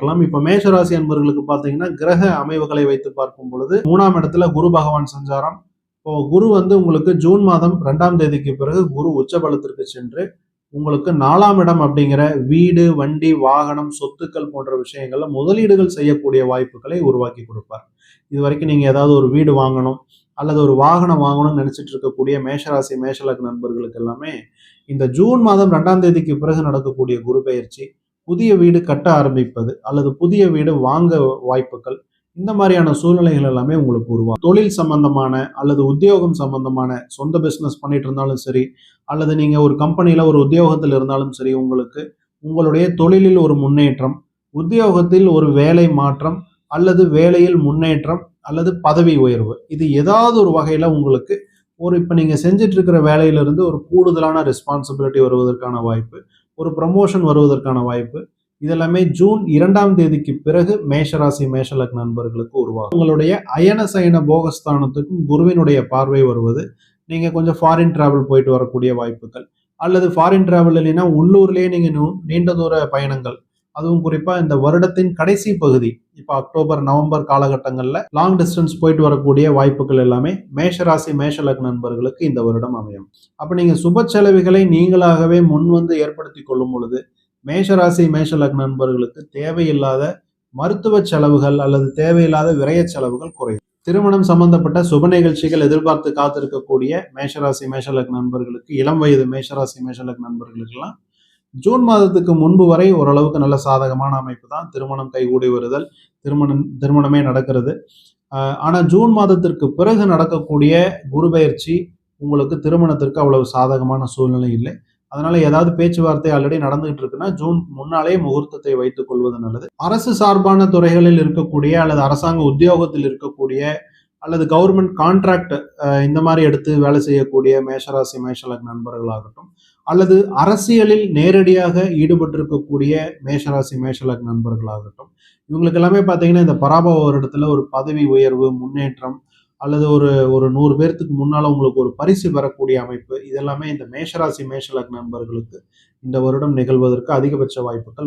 இப்ப மேஷராசி அன்பர்களுக்கு பாத்தீங்கன்னா கிரக அமைவுகளை வைத்து பார்க்கும் பொழுது 3ஆம் இடத்துல குரு பகவான் சஞ்சாரம். இப்போ குரு உங்களுக்கு ஜூன் மாதம் 2ஆம் தேதிக்கு பிறகு குரு உச்சபலத்திற்கு சென்று உங்களுக்கு 4ஆம் இடம் அப்படிங்கிற வீடு, வண்டி, வாகனம், சொத்துக்கள் போன்ற விஷயங்கள்ல முதலீடுகள் செய்யக்கூடிய வாய்ப்புகளை உருவாக்கி கொடுப்பார். இது வரைக்கும் நீங்க ஏதாவது ஒரு வீடு வாங்கணும் அல்லது ஒரு வாகனம் வாங்கணும்னு நினைச்சிட்டு இருக்கக்கூடிய மேஷராசி மேஷலக்ன நண்பர்களுக்கு எல்லாமே இந்த ஜூன் மாதம் 2ஆம் தேதிக்கு பிறகு நடக்கக்கூடிய குரு பெயர்ச்சி புதிய வீடு கட்ட ஆரம்பிப்பது அல்லது புதிய வீடு வாங்க வாய்ப்புகள், இந்த மாதிரியான சூழ்நிலைகள் எல்லாமே உங்களுக்கு உருவாகும். தொழில் சம்பந்தமான அல்லது உத்தியோகம் சம்பந்தமான சொந்த பிசினஸ் பண்ணிட்டு இருந்தாலும் சரி, அல்லது நீங்க ஒரு கம்பெனியில ஒரு உத்தியோகத்தில் இருந்தாலும் சரி, உங்களுக்கு உங்களுடைய தொழிலில் ஒரு முன்னேற்றம், உத்தியோகத்தில் ஒரு வேலை மாற்றம் அல்லது வேலையில் முன்னேற்றம் அல்லது பதவி உயர்வு, இது ஏதாவது ஒரு வகையில உங்களுக்கு இப்ப நீங்க செஞ்சுட்டு இருக்கிற வேலையிலிருந்து ஒரு கூடுதலான ரெஸ்பான்சிபிலிட்டி வருவதற்கான வாய்ப்பு, ஒரு ப்ரமோஷன் வருவதற்கான வாய்ப்பு, இதெல்லாமே ஜூன் 2ஆம் தேதிக்கு பிறகு மேஷராசி மேஷலக்ன நண்பர்களுக்கு உருவாகும். உங்களுடைய அயன சயன போகஸ்தானத்துக்கும் குருவினுடைய பார்வை வருவது, நீங்க கொஞ்சம் ஃபாரின் டிராவல் போயிட்டு வரக்கூடிய வாய்ப்புகள், அல்லது ஃபாரின் டிராவல் இல்லைன்னா உள்ளூர்லயே நீங்க நீண்ட தூர பயணங்கள், அதுவும் குறிப்பா இந்த வருடத்தின் கடைசி பகுதி, இப்ப அக்டோபர் நவம்பர் காலகட்டங்கள்ல லாங் டிஸ்டன்ஸ் போயிட்டு வரக்கூடிய வாய்ப்புகள் எல்லாமே மேஷராசி மேஷலக்ன நண்பர்களுக்கு இந்த வருடம் அமையும். அப்ப நீங்க சுப செலவுகளை நீங்களாகவே முன் வந்து ஏற்படுத்தி கொள்ளும் பொழுது மேஷராசி மேஷலக்ன நண்பர்களுக்கு தேவையில்லாத மருத்துவ செலவுகள் அல்லது தேவையில்லாத விரய செலவுகள் குறையும். திருமணம் சம்பந்தப்பட்ட சுப நிகழ்ச்சிகள் எதிர்பார்த்து காத்திருக்கக்கூடிய மேஷராசி மேஷலக்ன நண்பர்களுக்கு, இளம் வயது மேஷராசி மேஷலக்ன நண்பர்களுக்கு எல்லாம் ஜூன் மாதத்துக்கு முன்பு வரை ஓரளவுக்கு நல்ல சாதகமான அமைப்பு தான். திருமணம் கைகூடி வருதல், திருமணமே நடக்கிறது. ஆனா ஜூன் மாதத்திற்கு பிறகு நடக்கக்கூடிய குரு பெயர்ச்சி உங்களுக்கு திருமணத்திற்கு அவ்வளவு சாதகமான சூழ்நிலை இல்லை. அதனால ஏதாவது பேச்சுவார்த்தை ஆல்ரெடி நடந்துகிட்டு இருக்குன்னா ஜூன் முன்னாலே முகூர்த்தத்தை வைத்துக் கொள்வது நல்லது. அரசு சார்பான துறைகளில் இருக்கக்கூடிய அல்லது அரசாங்க உத்தியோகத்தில் இருக்கக்கூடிய அல்லது கவர்மெண்ட் கான்ட்ராக்ட் இந்த மாதிரி எடுத்து வேலை செய்யக்கூடிய மேஷராசி மேஷலக்ன நண்பர்களாகட்டும், அல்லது அரசியலில் நேரடியாக ஈடுபட்டிருக்கக்கூடிய மேஷராசி மேஷலக்ன நண்பர்களாகட்டும், இவங்களுக்கு எல்லாமே பார்த்தீங்கன்னா இந்த பராபவ வருடத்துல ஒரு பதவி உயர்வு, முன்னேற்றம் அல்லது ஒரு 100 பேர்த்துக்கு முன்னால உங்களுக்கு ஒரு பரிசு பெறக்கூடிய அமைப்பு, இதெல்லாமே இந்த மேஷராசி மேஷலக்ன நண்பர்களுக்கு இந்த வருடம் நிகழ்வதற்கு அதிகபட்ச வாய்ப்புகள்